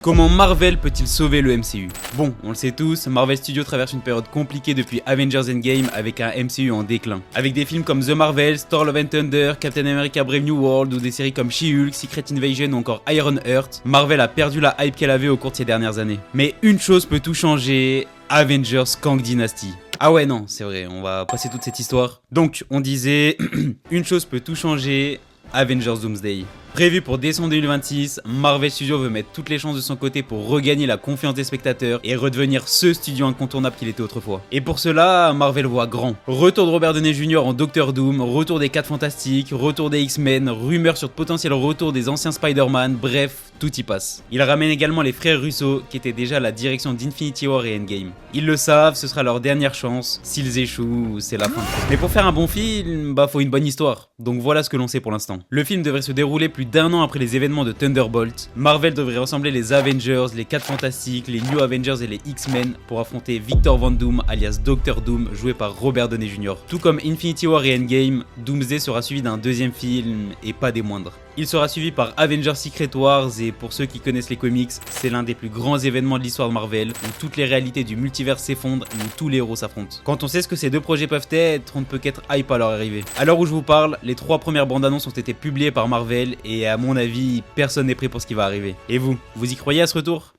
Comment Marvel peut-il sauver le MCU? Bon, on le sait tous, Marvel Studios traverse une période compliquée depuis Avengers Endgame avec un MCU en déclin. Avec des films comme The Marvels, Thor Love and Thunder, Captain America Brave New World ou des séries comme She-Hulk, Secret Invasion ou encore Iron Heart, Marvel a perdu la hype qu'elle avait au cours de ces dernières années. Mais une chose peut tout changer, Avengers Kang Dynasty. Ah ouais non, c'est vrai, on va passer toute cette histoire. Donc, on disait, une chose peut tout changer, Avengers Doomsday. Prévu pour décembre 2026, Marvel Studios veut mettre toutes les chances de son côté pour regagner la confiance des spectateurs et redevenir ce studio incontournable qu'il était autrefois. Et pour cela, Marvel voit grand. Retour de Robert Downey Jr. en Doctor Doom, retour des 4 Fantastiques, retour des X-Men, rumeurs sur de potentiel retour des anciens Spider-Man, bref, tout y passe. Il ramène également les frères Russo qui étaient déjà à la direction d'Infinity War et Endgame. Ils le savent, ce sera leur dernière chance, s'ils échouent, c'est la fin. Mais pour faire un bon film, faut une bonne histoire. Donc voilà ce que l'on sait pour l'instant. Le film devrait se dérouler plus d'1 an après les événements de Thunderbolt. Marvel devrait rassembler les Avengers, les 4 Fantastiques, les New Avengers et les X-Men pour affronter Victor Von Doom alias Doctor Doom joué par Robert Downey Jr. Tout comme Infinity War et Endgame, Doomsday sera suivi d'un deuxième film et pas des moindres. Il sera suivi par Avengers Secret Wars et pour ceux qui connaissent les comics, c'est l'un des plus grands événements de l'histoire de Marvel où toutes les réalités du multivers s'effondrent et où tous les héros s'affrontent. Quand on sait ce que ces deux projets peuvent être, on ne peut qu'être hype à leur arrivée. À l'heure où je vous parle, les 3 premières bandes annonces ont été publiées par Marvel et à mon avis, personne n'est prêt pour ce qui va arriver. Et vous y croyez à ce retour ?